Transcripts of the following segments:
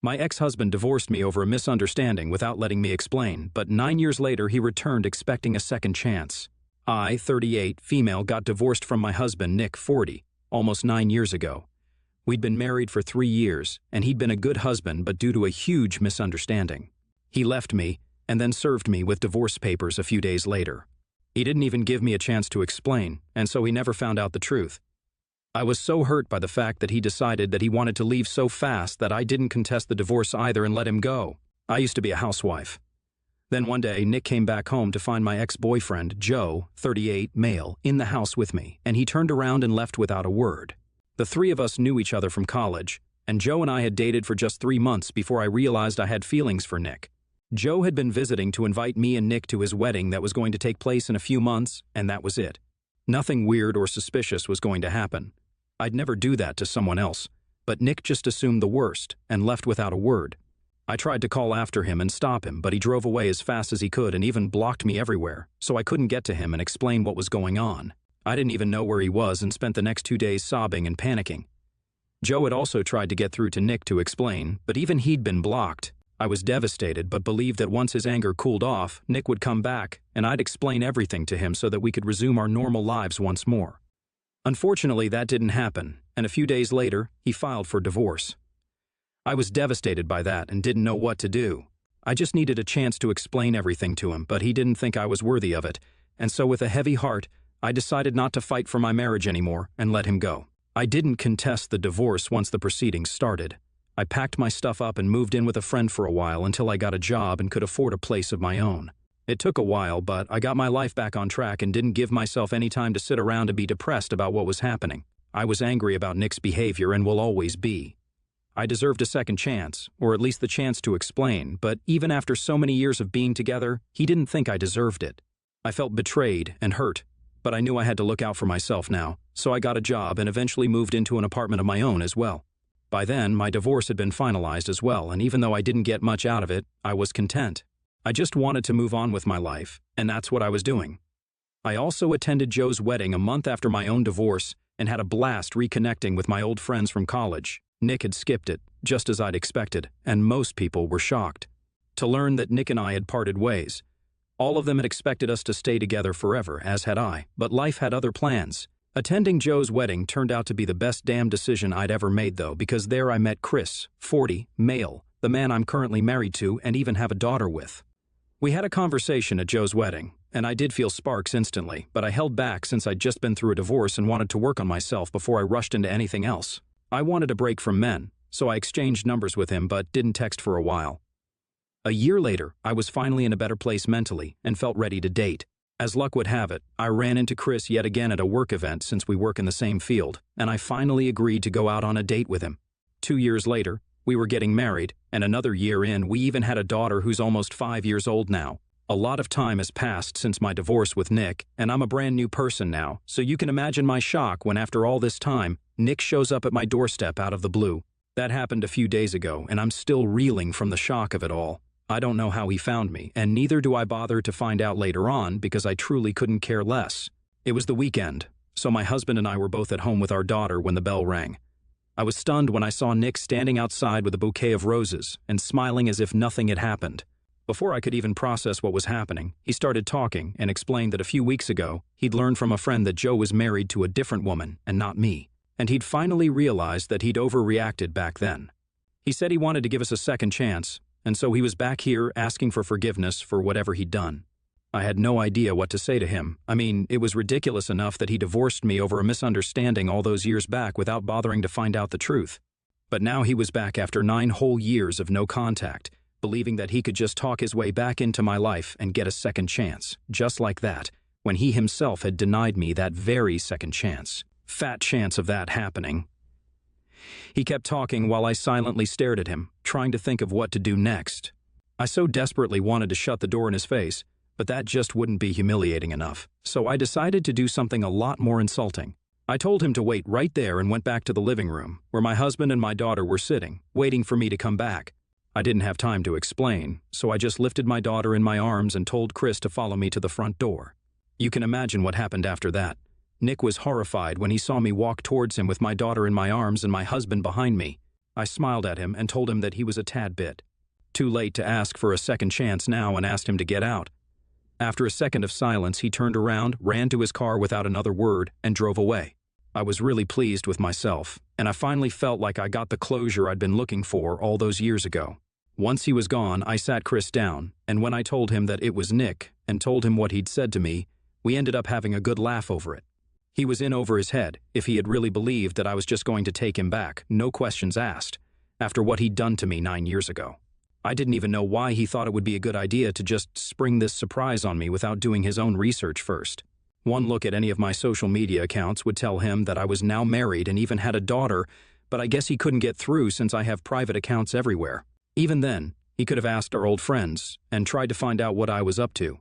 My ex-husband divorced me over a misunderstanding without letting me explain, but 9 years later he returned expecting a second chance. I, 38, female, got divorced from my husband, Nick, 40, almost 9 years ago. We'd been married for 3 years, and he'd been a good husband, but due to a huge misunderstanding, he left me and then served me with divorce papers a few days later. He didn't even give me a chance to explain, and so he never found out the truth. I was so hurt by the fact that he decided that he wanted to leave so fast that I didn't contest the divorce either and let him go. I used to be a housewife. Then one day, Nick came back home to find my ex-boyfriend, Joe, 38, male, in the house with me, and he turned around and left without a word. The three of us knew each other from college, and Joe and I had dated for just 3 months before I realized I had feelings for Nick. Joe had been visiting to invite me and Nick to his wedding that was going to take place in a few months, and that was it. Nothing weird or suspicious was going to happen. I'd never do that to someone else, but Nick just assumed the worst and left without a word. I tried to call after him and stop him, but he drove away as fast as he could and even blocked me everywhere, so I couldn't get to him and explain what was going on. I didn't even know where he was and spent the next 2 days sobbing and panicking. Joe had also tried to get through to Nick to explain, but even he'd been blocked. I was devastated, but believed that once his anger cooled off, Nick would come back, and I'd explain everything to him so that we could resume our normal lives once more. Unfortunately, that didn't happen, and a few days later, he filed for divorce. I was devastated by that and didn't know what to do. I just needed a chance to explain everything to him, but he didn't think I was worthy of it, and so with a heavy heart, I decided not to fight for my marriage anymore and let him go. I didn't contest the divorce once the proceedings started. I packed my stuff up and moved in with a friend for a while until I got a job and could afford a place of my own. It took a while, but I got my life back on track and didn't give myself any time to sit around and be depressed about what was happening. I was angry about Nick's behavior and will always be. I deserved a second chance, or at least the chance to explain, but even after so many years of being together, he didn't think I deserved it. I felt betrayed and hurt, but I knew I had to look out for myself now, so I got a job and eventually moved into an apartment of my own as well. By then, my divorce had been finalized as well, and even though I didn't get much out of it, I was content. I just wanted to move on with my life, and that's what I was doing. I also attended Joe's wedding a month after my own divorce and had a blast reconnecting with my old friends from college. Nick had skipped it, just as I'd expected, and most people were shocked to learn that Nick and I had parted ways. All of them had expected us to stay together forever, as had I, but life had other plans. Attending Joe's wedding turned out to be the best damn decision I'd ever made, though, because there I met Chris, 40, male, the man I'm currently married to and even have a daughter with. We had a conversation at Joe's wedding, and I did feel sparks instantly, but I held back since I'd just been through a divorce and wanted to work on myself before I rushed into anything else. I wanted a break from men, so I exchanged numbers with him but didn't text for a while. A year later, I was finally in a better place mentally and felt ready to date. As luck would have it, I ran into Chris yet again at a work event since we work in the same field, and I finally agreed to go out on a date with him. 2 years later, we were getting married, and another year in, we even had a daughter who's almost 5 years old now. A lot of time has passed since my divorce with Nick, and I'm a brand new person now, so you can imagine my shock when after all this time, Nick shows up at my doorstep out of the blue. That happened a few days ago, and I'm still reeling from the shock of it all. I don't know how he found me, and neither do I bother to find out later on because I truly couldn't care less. It was the weekend, so my husband and I were both at home with our daughter when the bell rang. I was stunned when I saw Nick standing outside with a bouquet of roses and smiling as if nothing had happened. Before I could even process what was happening, he started talking and explained that a few weeks ago, he'd learned from a friend that Joe was married to a different woman and not me, and he'd finally realized that he'd overreacted back then. He said he wanted to give us a second chance, and so he was back here asking for forgiveness for whatever he'd done. I had no idea what to say to him. I mean, it was ridiculous enough that he divorced me over a misunderstanding all those years back without bothering to find out the truth. But now he was back after 9 whole years of no contact, believing that he could just talk his way back into my life and get a second chance, just like that, when he himself had denied me that very second chance. Fat chance of that happening. He kept talking while I silently stared at him, trying to think of what to do next. I so desperately wanted to shut the door in his face, but that just wouldn't be humiliating enough, so I decided to do something a lot more insulting. I told him to wait right there and went back to the living room, where my husband and my daughter were sitting, waiting for me to come back. I didn't have time to explain, so I just lifted my daughter in my arms and told Chris to follow me to the front door. You can imagine what happened after that. Nick was horrified when he saw me walk towards him with my daughter in my arms and my husband behind me. I smiled at him and told him that he was a tad bit too late to ask for a second chance now and asked him to get out. After a second of silence, he turned around, ran to his car without another word, and drove away. I was really pleased with myself, and I finally felt like I got the closure I'd been looking for all those years ago. Once he was gone, I sat Chris down, and when I told him that it was Nick and told him what he'd said to me, we ended up having a good laugh over it. He was in over his head if he had really believed that I was just going to take him back, no questions asked, after what he'd done to me 9 years ago. I didn't even know why he thought it would be a good idea to just spring this surprise on me without doing his own research first. One look at any of my social media accounts would tell him that I was now married and even had a daughter, but I guess he couldn't get through since I have private accounts everywhere. Even then, he could have asked our old friends and tried to find out what I was up to.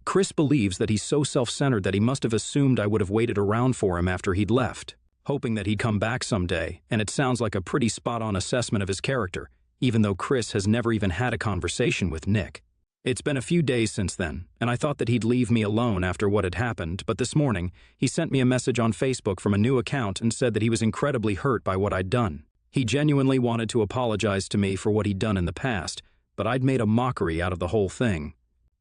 Chris believes that he's so self-centered that he must have assumed I would have waited around for him after he'd left, hoping that he'd come back someday, and it sounds like a pretty spot-on assessment of his character, even though Chris has never even had a conversation with Nick. It's been a few days since then, and I thought that he'd leave me alone after what had happened, but this morning, he sent me a message on Facebook from a new account and said that he was incredibly hurt by what I'd done. He genuinely wanted to apologize to me for what he'd done in the past, but I'd made a mockery out of the whole thing.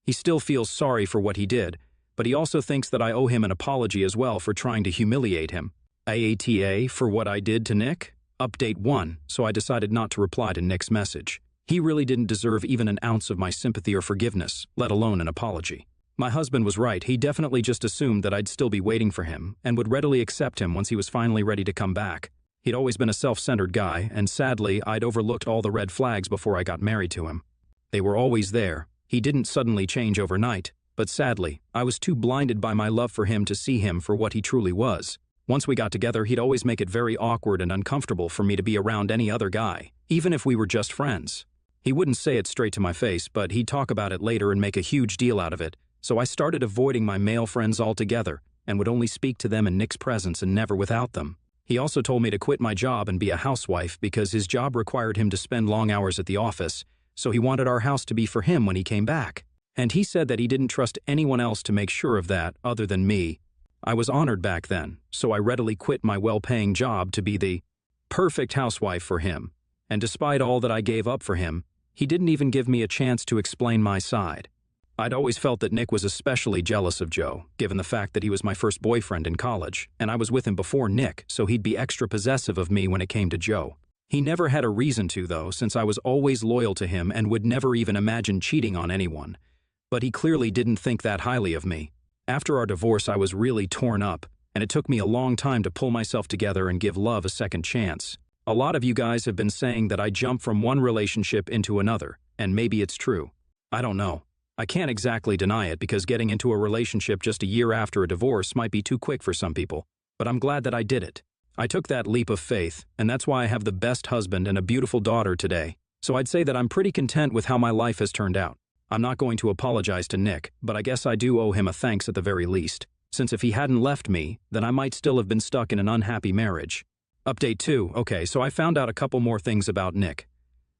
He still feels sorry for what he did, but he also thinks that I owe him an apology as well for trying to humiliate him. AATA for what I did to Nick? Update 1, so I decided not to reply to Nick's message. He really didn't deserve even an ounce of my sympathy or forgiveness, let alone an apology. My husband was right, he definitely just assumed that I'd still be waiting for him and would readily accept him once he was finally ready to come back. He'd always been a self-centered guy, and sadly, I'd overlooked all the red flags before I got married to him. They were always there. He didn't suddenly change overnight, but sadly, I was too blinded by my love for him to see him for what he truly was. Once we got together, he'd always make it very awkward and uncomfortable for me to be around any other guy, even if we were just friends. He wouldn't say it straight to my face, but he'd talk about it later and make a huge deal out of it, so I started avoiding my male friends altogether and would only speak to them in Nick's presence and never without them. He also told me to quit my job and be a housewife because his job required him to spend long hours at the office, so he wanted our house to be for him when he came back. And he said that he didn't trust anyone else to make sure of that other than me. I was honored back then, so I readily quit my well-paying job to be the perfect housewife for him. And despite all that I gave up for him, he didn't even give me a chance to explain my side. I'd always felt that Nick was especially jealous of Joe, given the fact that he was my first boyfriend in college, and I was with him before Nick, so he'd be extra possessive of me when it came to Joe. He never had a reason to, though, since I was always loyal to him and would never even imagine cheating on anyone. But he clearly didn't think that highly of me. After our divorce, I was really torn up, and it took me a long time to pull myself together and give love a second chance. A lot of you guys have been saying that I jump from one relationship into another, and maybe it's true. I don't know. I can't exactly deny it because getting into a relationship just a year after a divorce might be too quick for some people, but I'm glad that I did it. I took that leap of faith, and that's why I have the best husband and a beautiful daughter today. So I'd say that I'm pretty content with how my life has turned out. I'm not going to apologize to Nick, but I guess I do owe him a thanks at the very least, since if he hadn't left me, then I might still have been stuck in an unhappy marriage. Update 2. Okay, so I found out a couple more things about Nick.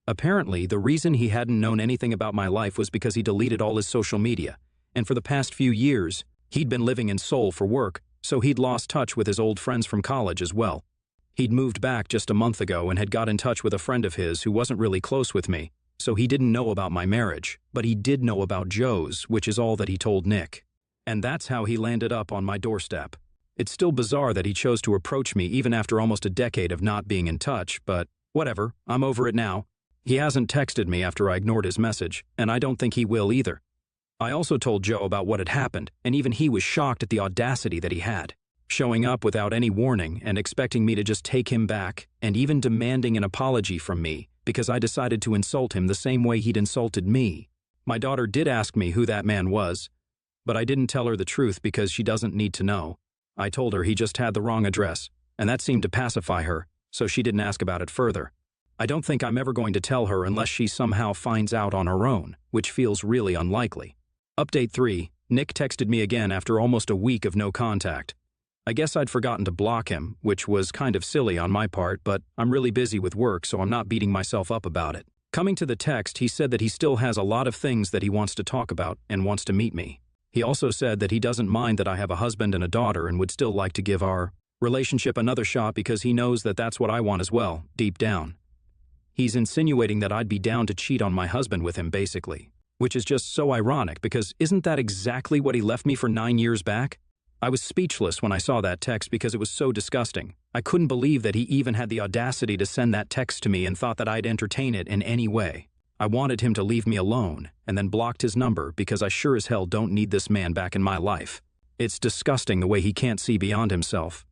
Apparently, the reason he hadn't known anything about my life was because he deleted all his social media, and for the past few years, he'd been living in Seoul for work, so he'd lost touch with his old friends from college as well. He'd moved back just a month ago and had got in touch with a friend of his who wasn't really close with me, so he didn't know about my marriage, but he did know about Joe's, which is all that he told Nick. And that's how he landed up on my doorstep. It's still bizarre that he chose to approach me even after almost a decade of not being in touch, but whatever, I'm over it now. He hasn't texted me after I ignored his message, and I don't think he will either. I also told Joe about what had happened, and even he was shocked at the audacity that he had, showing up without any warning and expecting me to just take him back, and even demanding an apology from me because I decided to insult him the same way he'd insulted me. My daughter did ask me who that man was, but I didn't tell her the truth because she doesn't need to know. I told her he just had the wrong address, and that seemed to pacify her, so she didn't ask about it further. I don't think I'm ever going to tell her unless she somehow finds out on her own, which feels really unlikely. Update 3. Nick texted me again after almost a week of no contact. I guess I'd forgotten to block him, which was kind of silly on my part, but I'm really busy with work, so I'm not beating myself up about it. Coming to the text, he said that he still has a lot of things that he wants to talk about and wants to meet me. He also said that he doesn't mind that I have a husband and a daughter and would still like to give our relationship another shot because he knows that that's what I want as well, deep down. He's insinuating that I'd be down to cheat on my husband with him, basically. Which is just so ironic, because isn't that exactly what he left me for 9 years back? I was speechless when I saw that text because it was so disgusting. I couldn't believe that he even had the audacity to send that text to me and thought that I'd entertain it in any way. I wanted him to leave me alone, and then blocked his number because I sure as hell don't need this man back in my life. It's disgusting the way he can't see beyond himself.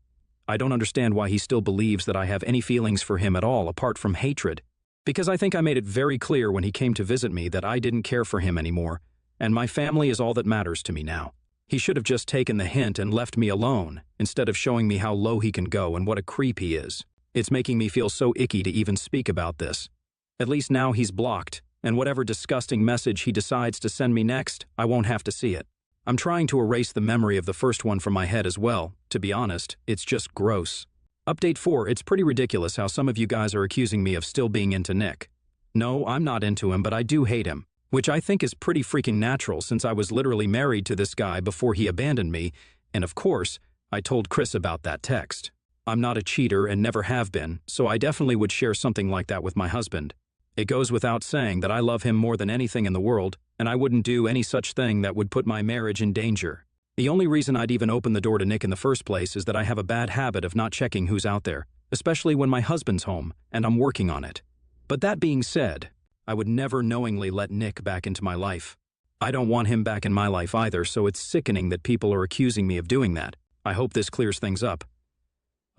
I don't understand why he still believes that I have any feelings for him at all apart from hatred. Because I think I made it very clear when he came to visit me that I didn't care for him anymore, and my family is all that matters to me now. He should have just taken the hint and left me alone, instead of showing me how low he can go and what a creep he is. It's making me feel so icky to even speak about this. At least now he's blocked, and whatever disgusting message he decides to send me next, I won't have to see it. I'm trying to erase the memory of the first one from my head as well. To be honest, it's just gross. Update 4, it's pretty ridiculous how some of you guys are accusing me of still being into Nick. No, I'm not into him, but I do hate him. Which I think is pretty freaking natural since I was literally married to this guy before he abandoned me, and of course, I told Chris about that text. I'm not a cheater and never have been, so I definitely would share something like that with my husband. It goes without saying that I love him more than anything in the world, and I wouldn't do any such thing that would put my marriage in danger. The only reason I'd even open the door to Nick in the first place is that I have a bad habit of not checking who's out there, especially when my husband's home, and I'm working on it. But that being said, I would never knowingly let Nick back into my life. I don't want him back in my life either, so it's sickening that people are accusing me of doing that. I hope this clears things up.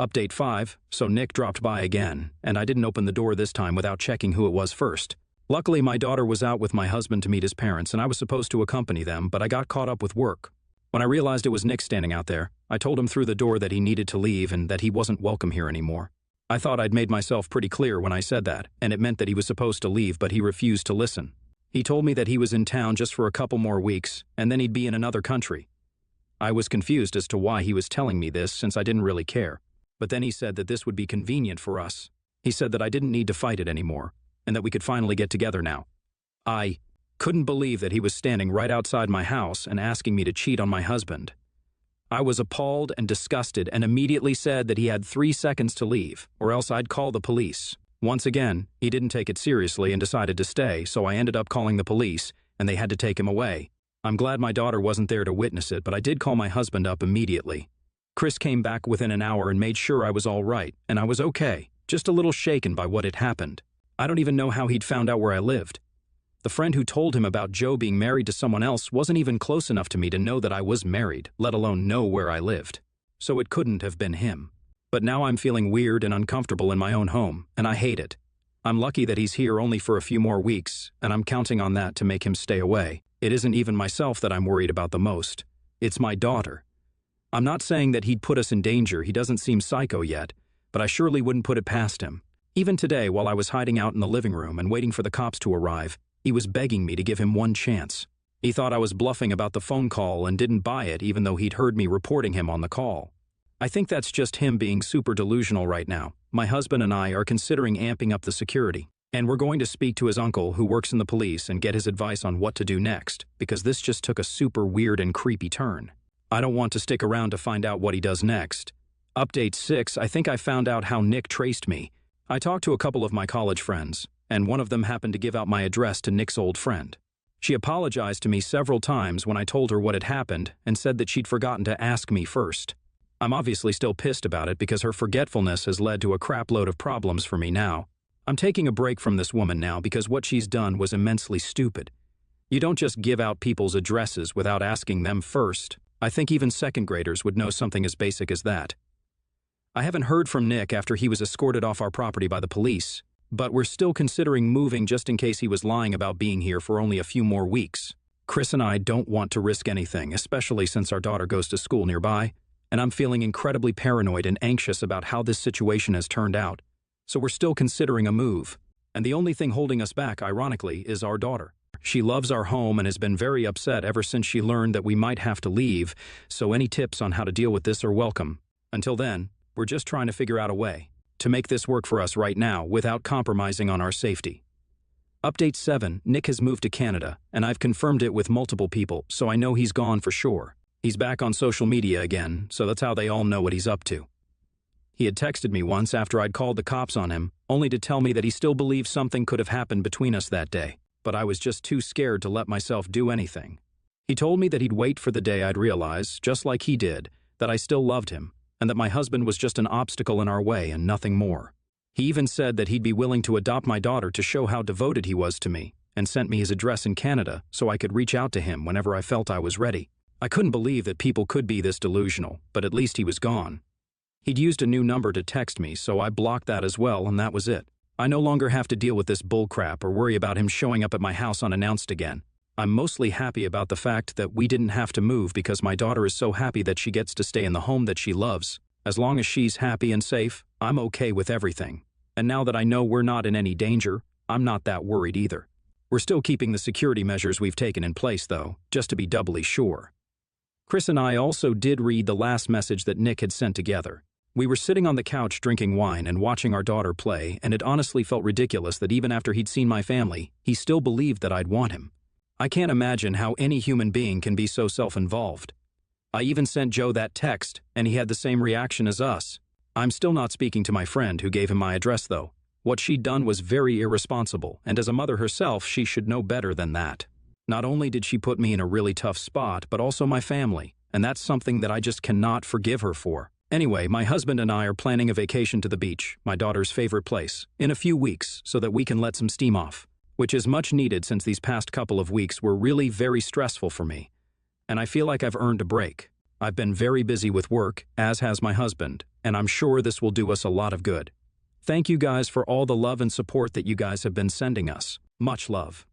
Update 5, so Nick dropped by again, and I didn't open the door this time without checking who it was first. Luckily, my daughter was out with my husband to meet his parents, and I was supposed to accompany them, but I got caught up with work. When I realized it was Nick standing out there, I told him through the door that he needed to leave and that he wasn't welcome here anymore. I thought I'd made myself pretty clear when I said that, and it meant that he was supposed to leave, but he refused to listen. He told me that he was in town just for a couple more weeks, and then he'd be in another country. I was confused as to why he was telling me this since I didn't really care. But then he said that this would be convenient for us. He said that I didn't need to fight it anymore, and that we could finally get together now. I couldn't believe that he was standing right outside my house and asking me to cheat on my husband. I was appalled and disgusted and immediately said that he had 3 seconds to leave, or else I'd call the police. Once again, he didn't take it seriously and decided to stay, so I ended up calling the police, and they had to take him away. I'm glad my daughter wasn't there to witness it, but I did call my husband up immediately. Chris came back within an hour and made sure I was all right, and I was okay, just a little shaken by what had happened. I don't even know how he'd found out where I lived. The friend who told him about Joe being married to someone else wasn't even close enough to me to know that I was married, let alone know where I lived. So it couldn't have been him. But now I'm feeling weird and uncomfortable in my own home, and I hate it. I'm lucky that he's here only for a few more weeks, and I'm counting on that to make him stay away. It isn't even myself that I'm worried about the most. It's my daughter. I'm not saying that he'd put us in danger, he doesn't seem psycho yet, but I surely wouldn't put it past him. Even today, while I was hiding out in the living room and waiting for the cops to arrive, he was begging me to give him one chance. He thought I was bluffing about the phone call and didn't buy it even though he'd heard me reporting him on the call. I think that's just him being super delusional right now. My husband and I are considering amping up the security, and we're going to speak to his uncle who works in the police and get his advice on what to do next, because this just took a super weird and creepy turn. I don't want to stick around to find out what he does next. Update 6, I think I found out how Nick traced me. I talked to a couple of my college friends, and one of them happened to give out my address to Nick's old friend. She apologized to me several times when I told her what had happened and said that she'd forgotten to ask me first. I'm obviously still pissed about it because her forgetfulness has led to a crapload of problems for me now. I'm taking a break from this woman now because what she's done was immensely stupid. You don't just give out people's addresses without asking them first. I think even second graders would know something as basic as that. I haven't heard from Nick after he was escorted off our property by the police, but we're still considering moving just in case he was lying about being here for only a few more weeks. Chris and I don't want to risk anything, especially since our daughter goes to school nearby, and I'm feeling incredibly paranoid and anxious about how this situation has turned out. So we're still considering a move, and the only thing holding us back, ironically, is our daughter. She loves our home and has been very upset ever since she learned that we might have to leave, so any tips on how to deal with this are welcome. Until then, we're just trying to figure out a way to make this work for us right now without compromising on our safety. Update 7, Nick has moved to Canada, and I've confirmed it with multiple people, so I know he's gone for sure. He's back on social media again, so that's how they all know what he's up to. He had texted me once after I'd called the cops on him, only to tell me that he still believed something could have happened between us that day, but I was just too scared to let myself do anything. He told me that he'd wait for the day I'd realize, just like he did, that I still loved him, and that my husband was just an obstacle in our way and nothing more. He even said that he'd be willing to adopt my daughter to show how devoted he was to me, and sent me his address in Canada so I could reach out to him whenever I felt I was ready. I couldn't believe that people could be this delusional, but at least he was gone. He'd used a new number to text me, so I blocked that as well, and that was it. I no longer have to deal with this bullcrap or worry about him showing up at my house unannounced again. I'm mostly happy about the fact that we didn't have to move because my daughter is so happy that she gets to stay in the home that she loves. As long as she's happy and safe, I'm okay with everything. And now that I know we're not in any danger, I'm not that worried either. We're still keeping the security measures we've taken in place, though, just to be doubly sure. Chris and I also did read the last message that Nick had sent together. We were sitting on the couch drinking wine and watching our daughter play, and it honestly felt ridiculous that even after he'd seen my family, he still believed that I'd want him. I can't imagine how any human being can be so self-involved. I even sent Joe that text, and he had the same reaction as us. I'm still not speaking to my friend who gave him my address, though. What she'd done was very irresponsible, and as a mother herself, she should know better than that. Not only did she put me in a really tough spot, but also my family, and that's something that I just cannot forgive her for. Anyway, my husband and I are planning a vacation to the beach, my daughter's favorite place, in a few weeks so that we can let some steam off, which is much needed since these past couple of weeks were really very stressful for me. And I feel like I've earned a break. I've been very busy with work, as has my husband, and I'm sure this will do us a lot of good. Thank you guys for all the love and support that you guys have been sending us. Much love.